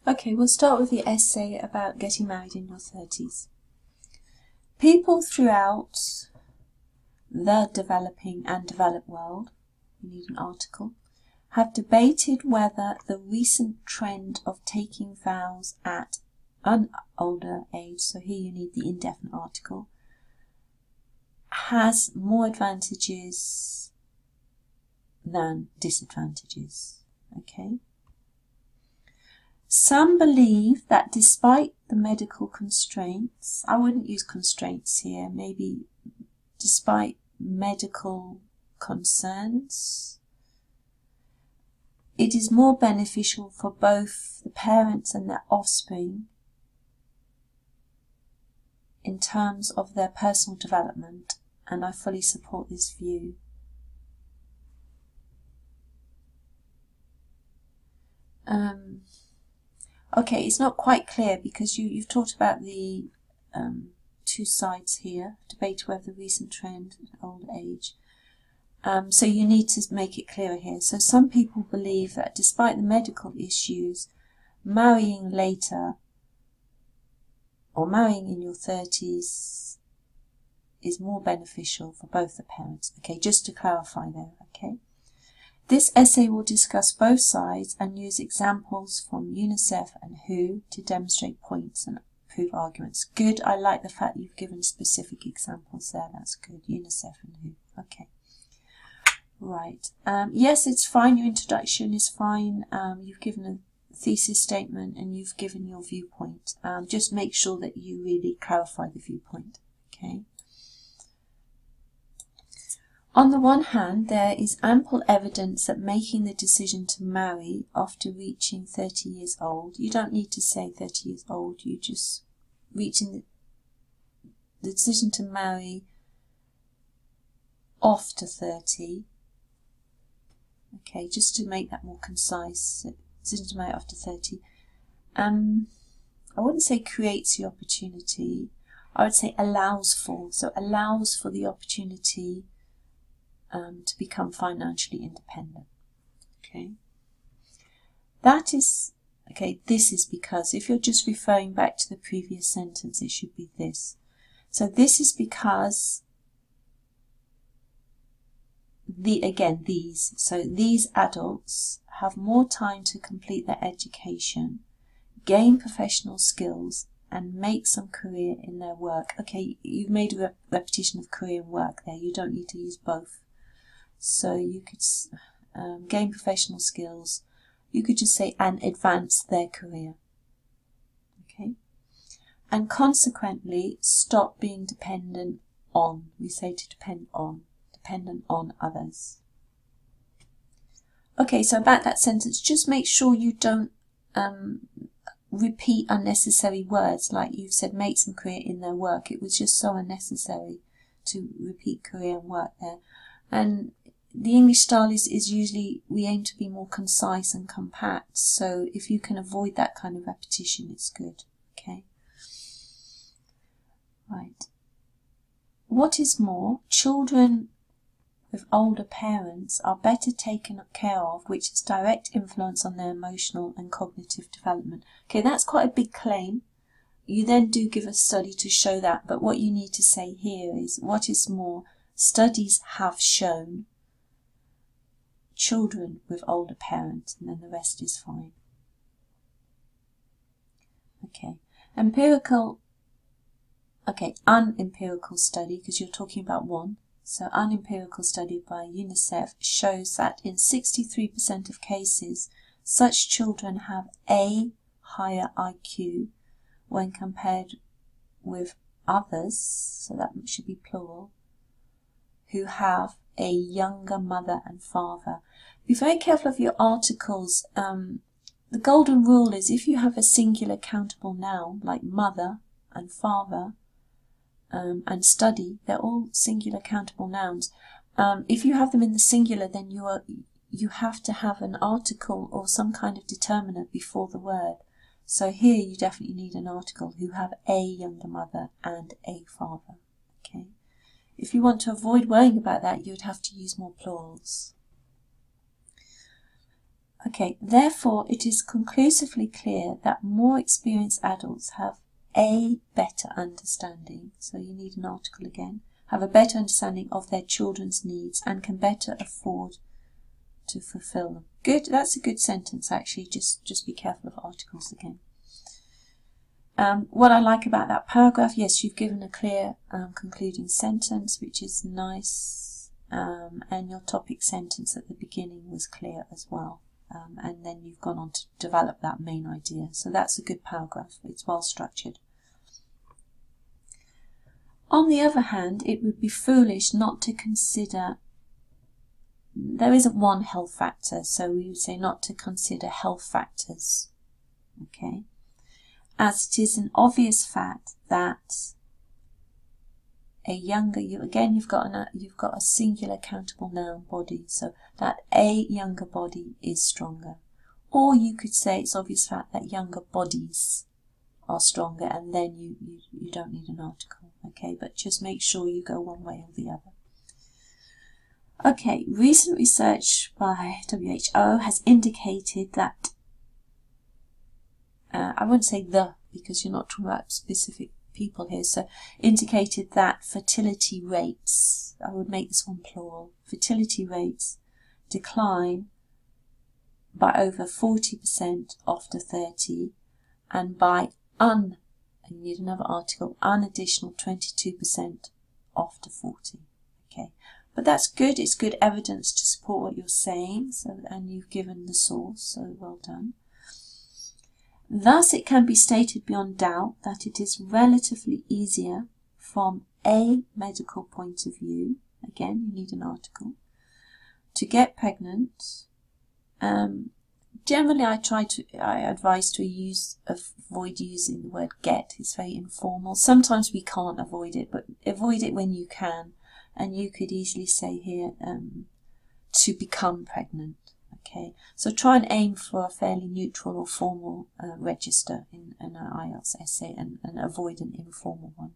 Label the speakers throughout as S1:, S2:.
S1: Okay, we'll start with the essay about getting married in your 30s. People throughout the developing and developed world, you need an article, have debated whether the recent trend of taking vows at an older age, so here you need the indefinite article, has more advantages than disadvantages. Okay. Some believe that despite the medical constraints, I wouldn't use constraints here, maybe despite medical concerns, it is more beneficial for both the parents and their offspring in terms of their personal development, and I fully support this view. Okay, it's not quite clear because you've talked about the two sides here, debate whether the recent trend at old age. So you need to make it clearer here. So some people believe that despite the medical issues, marrying later or marrying in your 30s is more beneficial for both the parents. Okay, just to clarify there, okay? This essay will discuss both sides and use examples from UNICEF and WHO to demonstrate points and prove arguments. Good, I like the fact you've given specific examples there, that's good. UNICEF and WHO, okay. Right, yes, it's fine, your introduction is fine, you've given a thesis statement and you've given your viewpoint. Just make sure that you really clarify the viewpoint, okay. On the one hand, there is ample evidence that making the decision to marry after reaching 30 years old, you don't need to say 30 years old, you just reaching the decision to marry after 30, okay, just to make that more concise, decision to marry after 30, I wouldn't say creates the opportunity, I would say allows for, so allows for the opportunity to become financially independent. Okay, that is, okay, this is because if you're just referring back to the previous sentence, it should be this. So this is because these adults have more time to complete their education, gain professional skills, and make some career in their work. Okay, you've made a repetition of career and work there, you don't need to use both. So you could gain professional skills, you could just say and advance their career, okay, and consequently stop being dependent on, we say to dependent on others. Okay, so about that sentence, just make sure you don't repeat unnecessary words like you've said make some career in their work. It was just so unnecessary to repeat career and work there. And the English style is usually, we aim to be more concise and compact, so if you can avoid that kind of repetition, it's good, okay? Right. What is more, children with older parents are better taken care of, which has direct influence on their emotional and cognitive development. Okay, that's quite a big claim. You then do give a study to show that, but what you need to say here is, what is more, studies have shown children with older parents, and then the rest is fine. Okay, unempirical study, because you're talking about one. So unempirical study by UNICEF shows that in 63% of cases, such children have a higher IQ when compared with others, so that should be plural, who have a younger mother and father. Be very careful of your articles. The golden rule is if you have a singular countable noun like mother and father and study, they're all singular countable nouns. If you have them in the singular, then you have to have an article or some kind of determiner before the word. So here you definitely need an article, who have a younger mother and a father. Okay. If you want to avoid worrying about that, you would have to use more plurals. Okay, therefore it is conclusively clear that more experienced adults have a better understanding, so you need an article again, have a better understanding of their children's needs and can better afford to fulfill them. Good, that's a good sentence actually, just be careful of articles again. What I like about that paragraph, yes, you've given a clear concluding sentence, which is nice, and your topic sentence at the beginning was clear as well. And then you've gone on to develop that main idea. So that's a good paragraph. It's well structured. On the other hand, it would be foolish not to consider, there isn't one health factor, so we would say not to consider health factors, okay, as it is an obvious fact that a younger, you've got a singular countable noun, body, so that a younger body is stronger. Or you could say it's obvious fact that younger bodies are stronger, and then you don't need an article, okay, but just make sure you go one way or the other. Okay, recent research by WHO has indicated that, I wouldn't say the, because you're not talking about specific people here, so indicated that fertility rates, I would make this one plural, fertility rates decline by over 40% after 30, and by and you need another article, an additional 22% after 40. Okay, but that's good, it's good evidence to support what you're saying, so, and you've given the source, so well done. Thus, it can be stated beyond doubt that it is relatively easier from a medical point of view, again, you need an article, to get pregnant. Generally, I advise to avoid using the word get. It's very informal. Sometimes we can't avoid it, but avoid it when you can. And you could easily say here, to become pregnant. Okay, so try and aim for a fairly neutral or formal register in an IELTS essay, and avoid an informal one.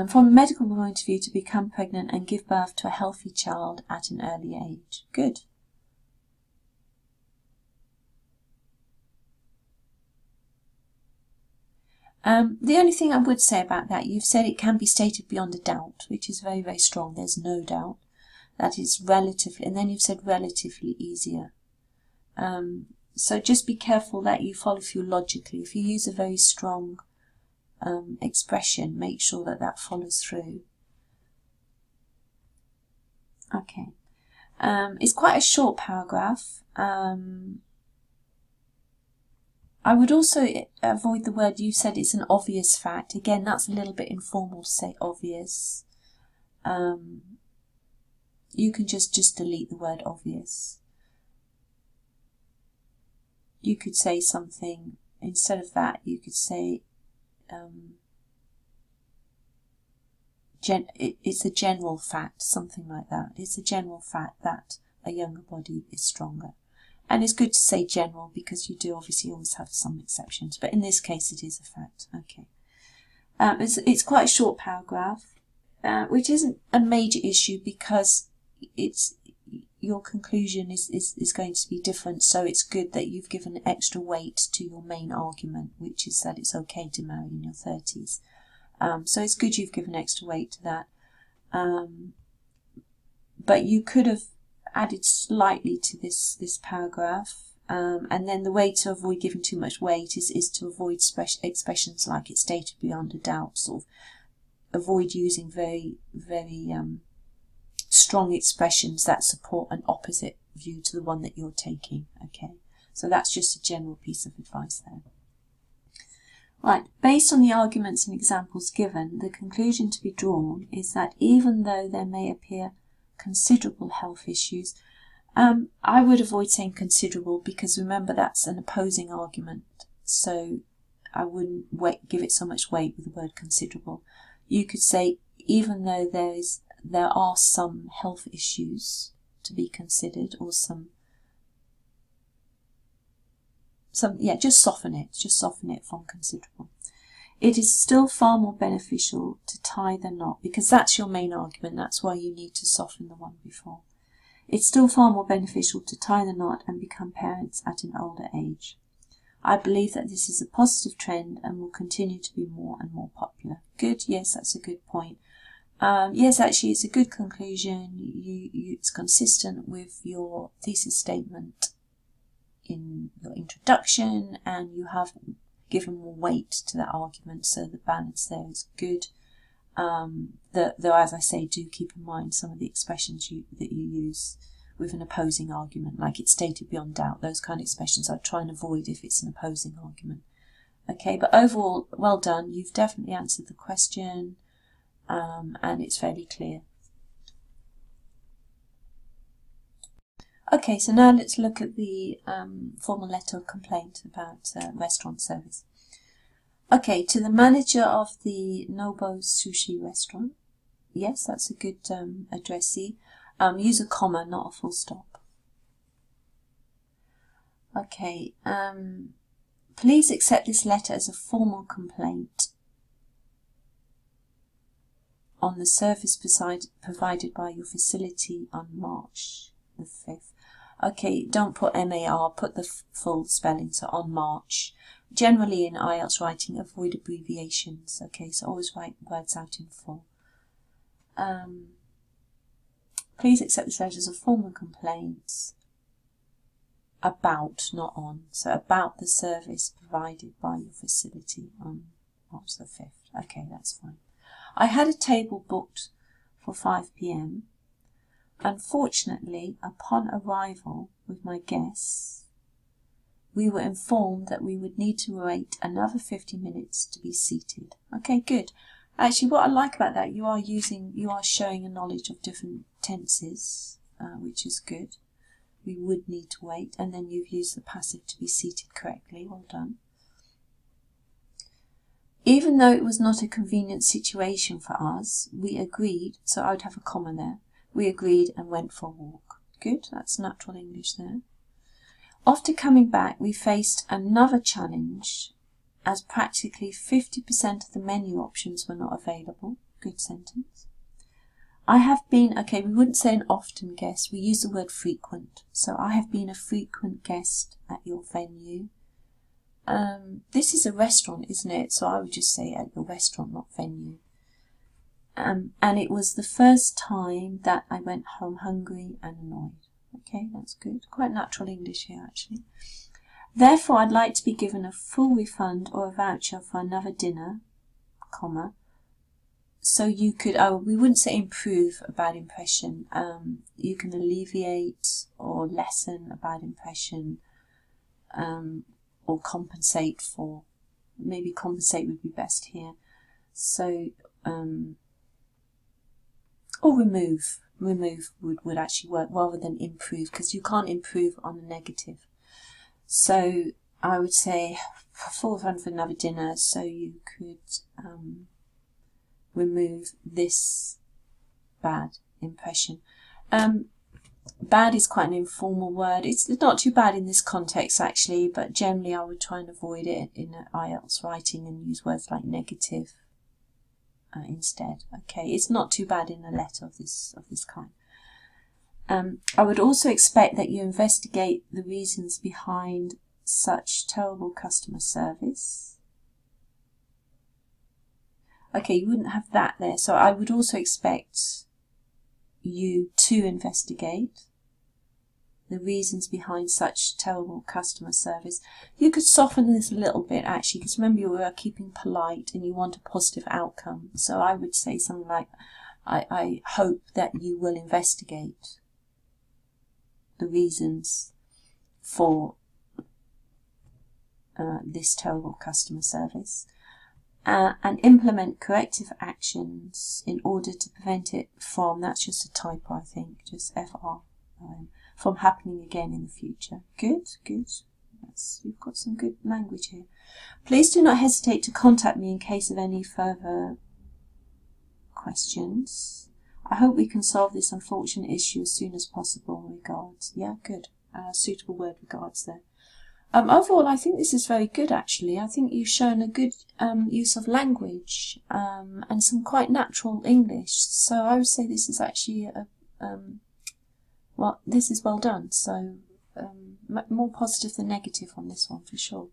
S1: From a medical point of view, to become pregnant and give birth to a healthy child at an early age. Good. The only thing I would say about that, you've said it can be stated beyond a doubt, which is very, very strong. There's no doubt. That is relatively, and then you've said relatively easier. So just be careful that you follow through logically. If you use a very strong expression, make sure that that follows through. Okay. It's quite a short paragraph. I would also avoid the word, you said it's an obvious fact. Again, that's a little bit informal to say obvious. You can just delete the word obvious. You could say something, instead of that, you could say it's a general fact, something like that. It's a general fact that a younger body is stronger. And it's good to say general because you do obviously always have some exceptions, but in this case it is a fact. Okay. It's quite a short paragraph, which isn't a major issue because your conclusion is going to be different, so it's good that you've given extra weight to your main argument, which is that it's okay to marry in your 30s. So it's good you've given extra weight to that. But you could have added slightly to this paragraph, and then the way to avoid giving too much weight is to avoid expressions like it's stated beyond a doubt, sort of avoid using very, very strong expressions that support an opposite view to the one that you're taking. Okay, so that's just a general piece of advice there. Right, based on the arguments and examples given, the conclusion to be drawn is that even though there may appear considerable health issues, I would avoid saying considerable because remember that's an opposing argument, so I wouldn't give it so much weight with the word considerable. You could say even though there are some health issues to be considered, or some just soften it from considerable. It is still far more beneficial to tie the knot, because that's your main argument, that's why you need to soften the one before. It's still far more beneficial to tie the knot and become parents at an older age. I believe that this is a positive trend and will continue to be more and more popular. Good, yes, that's a good point. Yes, actually, it's a good conclusion. It's consistent with your thesis statement in your introduction, and you have given more weight to that argument, so the balance there is good. Though, as I say, do keep in mind some of the expressions that you use with an opposing argument, like it's stated beyond doubt. Those kind of expressions I try and avoid if it's an opposing argument. Okay, but overall, well done. You've definitely answered the question, and it's fairly clear. Okay, so now let's look at the formal letter of complaint about restaurant service. Okay, to the manager of the Nobo Sushi restaurant. Yes, that's a good addressee. Use a comma, not a full stop. Okay, please accept this letter as a formal complaint on the service provided by your facility on March the 5th. Okay, don't put MAR, put the full spelling, so on March. Generally in IELTS writing, avoid abbreviations. Okay, so always write words out in full. Please accept this letter as a formal complaint about, not on, so about the service provided by your facility on March the 5th. Okay, that's fine. I had a table booked for 5 p.m. Unfortunately, upon arrival with my guests, we were informed that we would need to wait another 50 minutes to be seated. Okay, good. Actually, what I like about that, you are showing a knowledge of different tenses, which is good. We would need to wait, and then you've used the passive to be seated correctly. Well done. Even though it was not a convenient situation for us, we agreed, so I would have a comma there. We agreed and went for a walk. Good, that's natural English there. After coming back, we faced another challenge, as practically 50% of the menu options were not available. Good sentence. I have been, okay, we wouldn't say an often guest, we use the word frequent. So I have been a frequent guest at your venue. This is a restaurant, isn't it? So I would just say at your restaurant, not venue. And it was the first time that I went home hungry and annoyed. Okay, that's good. Quite natural English here, actually. Therefore, I'd like to be given a full refund or a voucher for another dinner, comma. So you could, we wouldn't say improve a bad impression. You can alleviate or lessen a bad impression, or compensate for. Maybe compensate would be best here. So, or remove. Remove would actually work rather than improve, because you can't improve on a negative. So I would say full refund for another dinner, so you could remove this bad impression. Bad is quite an informal word. It's not too bad in this context actually, but generally I would try and avoid it in IELTS writing and use words like negative instead. Okay, it's not too bad in a letter of this kind. I would also expect that you investigate the reasons behind such terrible customer service. Okay, you wouldn't have that there, so I would also expect you to investigate the reasons behind such terrible customer service. You could soften this a little bit actually, because remember you are keeping polite and you want a positive outcome. So I would say something like, I hope that you will investigate the reasons for this terrible customer service, and implement corrective actions in order to prevent it from, that's just a typo I think, just FR, from happening again in the future. Good, good. You've got some good language here. Please do not hesitate to contact me in case of any further questions. I hope we can solve this unfortunate issue as soon as possible. Regards. Yeah, good. Suitable word, regards there. Overall, I think this is very good actually. I think you've shown a good use of language and some quite natural English. So I would say this is actually a well, this is well done. So more positive than negative on this one for sure.